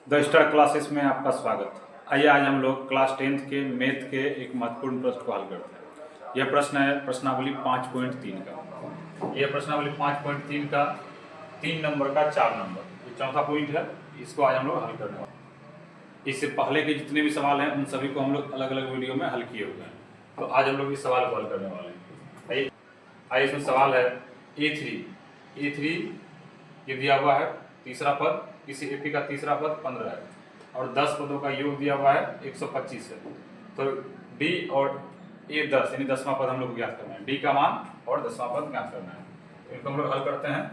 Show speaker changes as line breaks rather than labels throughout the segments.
The star classes में आपका स्वागत। आइए आज हम लोग क्लास 10th के मैथ के एक महत्वपूर्ण प्रश्न को हल करते हैं। यह प्रश्न है प्रश्नावली 5.3 का। यह प्रश्नावली 5.3 का 3 नंबर का 4 नंबर, ये चौथा पॉइंट है। इसको आज हम लोग हल करने वाले हैं। इससे पहले के जितने भी सवाल हैं उन सभी को हम लोग अलग अलग वीडियो में हल किए हुए हैं, तो आज हम लोग इस सवाल को हल करने वाले हैं। आइए इसमें सवाल है A3 ये दिया हुआ है, तीसरा पद किसी एपी का तीसरा पद 15 है और 10 पदों का योग दिया हुआ है 125 है। तो डी और ए 10 यानी 10वां पद हम लोग को ज्ञात करना है। डी का मान और 10वां पद ज्ञात करना है। तो इनको हम लोग हल करते हैं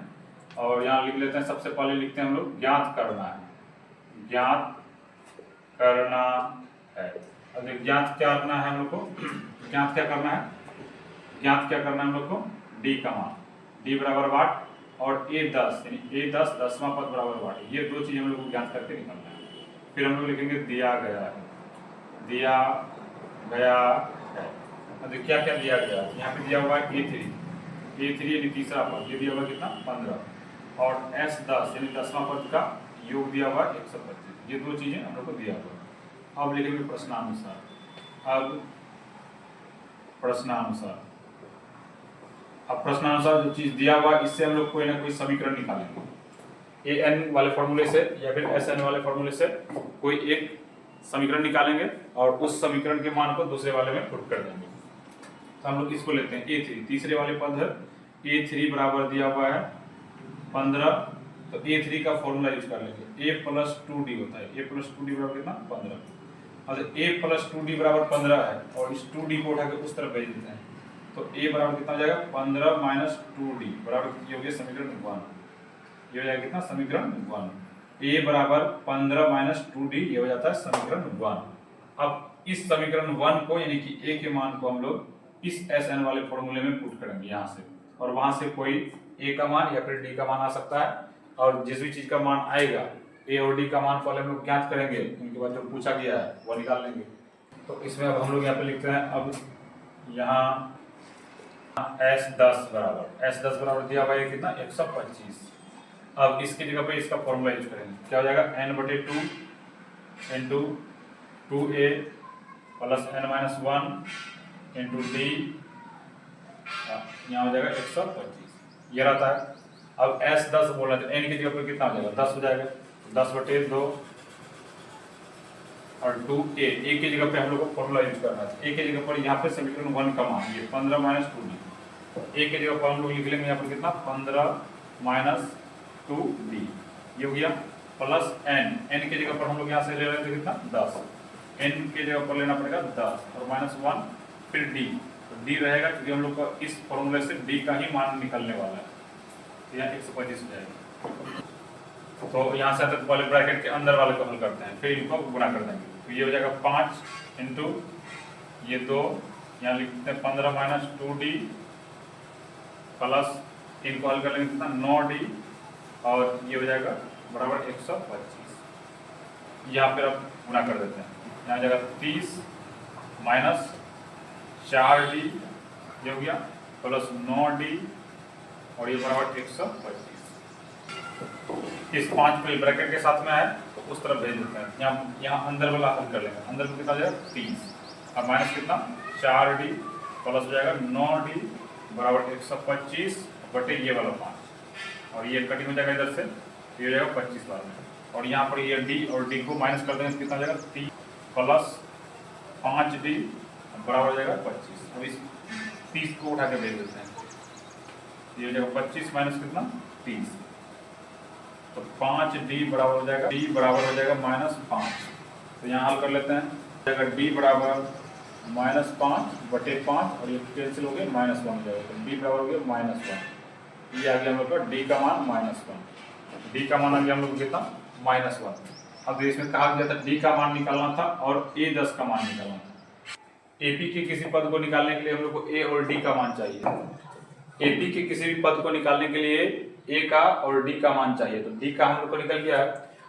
और यहाँ लिख लेते हैं। सबसे पहले लिखते हैं हम लोग ज्ञात करना है। ज्ञात करना है। अब ज्ञात क्या करना है हम लोग को? ज्ञात क्या करना है? ज्ञात क्या करना है हम लोग को? डी का मान। डी बराबर वाट और A10 यानी A10 10वां पद बराबर वाट। ये दो चीजें हम लोग को ज्ञात करके निकालना है। फिर हम लोग लिखेंगे दिया गया है। दिया गया है। अब क्या क्या दिया गया है? यहाँ पे दिया हुआ है A3 यानी तीसरा पद, ये दिया हुआ कितना? 15 और S10 यानी 10वां पद का योग दिया हुआ 125। ये दो चीजें हम लोग को दिया हुआ। अब लिखेंगे प्रश्नानुसार। अब प्रश्नानुसार प्रश्नानुसार जो चीज दिया हुआ इससे हम लोग कोई ना कोई समीकरण निकालेंगे। an वाले फॉर्मूले से या फिर sn वाले फॉर्मूले से कोई एक समीकरण निकालेंगे और उस समीकरण के मान को दूसरे वाले में पुट कर देंगे। तो हम लोग इसको लेते हैं A3, तीसरे वाले पद है। A3 बराबर दिया हुआ है 15। तो A3 का फॉर्मूला यूज कर लेंगे। A + 2D होता है। A + 2D बराबर कितना? 15। अब A + 2D बराबर 15 है और इस 2D को उठा के उस तरफ भेज देते हैं। तो A बराबर कितना हो जाएगा? 15 - 2D बराबर ये हो गया समीकरण 1। ये हो जाएगा कितना? समीकरण 1। A बराबर 15 - 2D ये हो जाता है समीकरण 1। अब इस समीकरण 1 को यानी कि A के मान को हम लोग इस SN वाले फॉर्मूले में पुट करेंगे यहाँ से, और वहां से कोई A का मान या फिर D का मान आ सकता है। और जिस भी चीज का मान आएगा A और D का मान पहले हम लोग ज्ञात करेंगे, उनके बाद जो पूछा गया है वो निकाल लेंगे। तो इसमें अब हम लोग यहाँ पे लिखते हैं। अब यहाँ S10 बराबर दिया हुआ है कितना? 125। अब इसकी जगह पे इसका फॉर्मूला यूज करेंगे। क्या हो जाएगा? n/2 into 2a plus n-1 into d, यहाँ हो जाएगा 125। ये रहता है। अब S10 बोला तो n की जगह पे कितना हो जाएगा? 10 हो जाएगा। 10/2 और 2a, a की जगह पे हम लोग को फॉर्मूला यूज करना है। a की जगह पर यहाँ पे समीकरण 1 का मान ये 15 - 2d। a की जगह पर हम लोग लिख लेंगे यहाँ पर कितना? 15 - 2d ये हो गया, प्लस n की जगह पर हम लोग यहाँ से ले रहे थे कितना? 10। n की जगह पर लेना पड़ेगा 10 और -1 फिर d। तो d रहेगा क्योंकि हम लोग का इस फॉर्मूले से d का ही मान निकलने वाला है। तो यहाँ 125 हो जाएगा। तो यहाँ से पहले ब्रैकेट के अंदर वाले को हल करते हैं, फिर इनको गुणा कर देंगे। तो ये हो जाएगा 5 इंटू ये 2, यहाँ लिखते हैं 15 - 2d प्लस इनको हल कर लेंगे कितना? 9d और ये हो जाएगा बराबर 125। यहाँ पर अब गुणा कर देते हैं। यहाँ हो जाएगा 30 माइनस 4d ये हो गया प्लस 9d और ये बराबर 125। इस 5 को ब्रैकेट के साथ में है तो उस तरफ भेज देते हैं। यहाँ अंदर वाला हल कर लेंगे। अंदर में कितना हो जाएगा? 30। अब माइनस कितना? 4d प्लस हो जाएगा 9d बराबर 125 बटे ये वाला 5 और ये कटिंग हो जाएगा इधर से, ये हो जाएगा 25 बार में। और यहाँ पर ये d और d को माइनस कर देंगे तो कितना हो जाएगा? 30 प्लस 5d बराबर हो जाएगा 25। अब इस 30 को उठा के भेज देते हैं। ये हो जाएगा 25 माइनस कितना? 30। तो 5d बराबर हो जाएगा d बराबर हो जाएगा -5। तो यहाँ हल कर लेते हैं। जाएगा d बराबर -5 बटे 5 और ये कैंसिल हो गया, -1 हो जाएगा। तो d बराबर हो गया -1। ये आ गया हम लोग का d का मान -1। d का मान आ गया हम लोग कितना? -1। अब इसमें कहा गया था d का मान निकालना था और A10 का मान निकालना था। AP के किसी पद को निकालने के लिए हम लोग को A और D का मान चाहिए। AP के किसी भी पद को निकालने के लिए A का और D का मान चाहिए। तो D का हम लोग को निकल गया है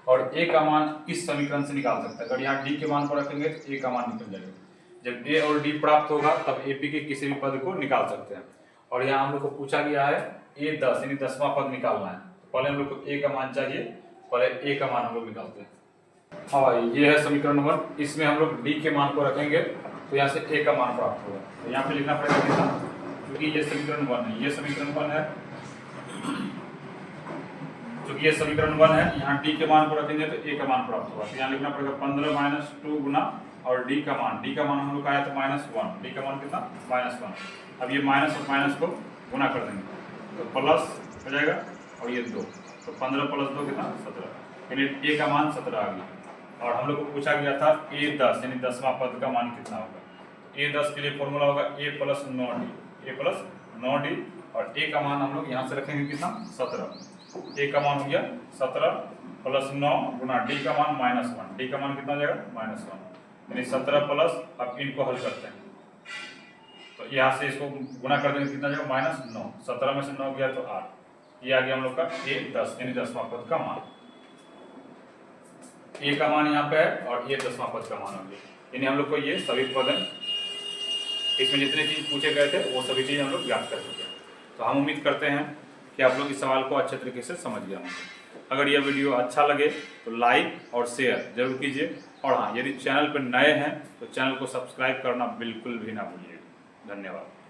और A का मान इस समीकरण से निकाल सकते हैं। अगर यहाँ D के मान को रखेंगे तो A का मान निकल जाएगा। जब A और D प्राप्त होगा तब AP के किसी भी पद को निकाल सकते हैं। और यहाँ हम लोग को पूछा गया है A10 यानी 10वां पद निकालना है। तो पहले हम लोग को A का मान चाहिए, पहले A का मान हम लोग निकालते हैं। हाँ भाई, ये है समीकरण 1। इसमें हम लोग डी के मान को रखेंगे तो यहाँ से ए का मान प्राप्त होगा। तो यहाँ पे लिखना पड़ेगा कितना, क्योंकि ये समीकरण 1 है, ये समीकरण 1 है, क्योंकि ये समीकरण 1 है, यहाँ डी के मान को रखेंगे तो ए का मान प्राप्त होगा। तो यहाँ लिखना पड़ेगा 15 माइनस 2 गुना और डी का मान हम लोग का आया था -1, डी का मान कितना -1। अब ये माइनस और माइनस को गुना कर देंगे तो प्लस हो जाएगा और ये 2, तो 15 + 2 कितना 17, यानी ए का मान 17 आ गया। और हम लोग को पूछा गया था A10 यानी 10वां पद का मान कितना होगा। A10 के लिए फॉर्मूला होगा A + 9D, A + 9D, और ए का मान हम लोग यहाँ से रखेंगे कितना 17। ए का मान हो गया 17 + 9 गुना डी का मान -1, डी का मान कितना हो जाएगा -1, यानी 17 प्लस, अब इनको हल करते हैं तो यहाँ से इसको गुना कर देंगे कितना जाएगा -9, 17 में से 9 गया तो 8, ये आ गया हम लोग का A10 यानी 10वां पद का मान। ए का मान यहाँ पे है और ये 10वां पद का मान हो गया, यानी हम लोग को ये सभी पद हैं, इसमें जितने चीज पूछे गए थे वो सभी चीज हम लोग ज्ञात कर चुके हैं। तो हम उम्मीद करते हैं कि आप लोग इस सवाल को अच्छे तरीके से समझ गए होंगे। अगर यह वीडियो अच्छा लगे तो लाइक और शेयर जरूर कीजिए, और हाँ, यदि चैनल पर नए हैं तो चैनल को सब्सक्राइब करना बिल्कुल भी ना भूलिए। धन्यवाद।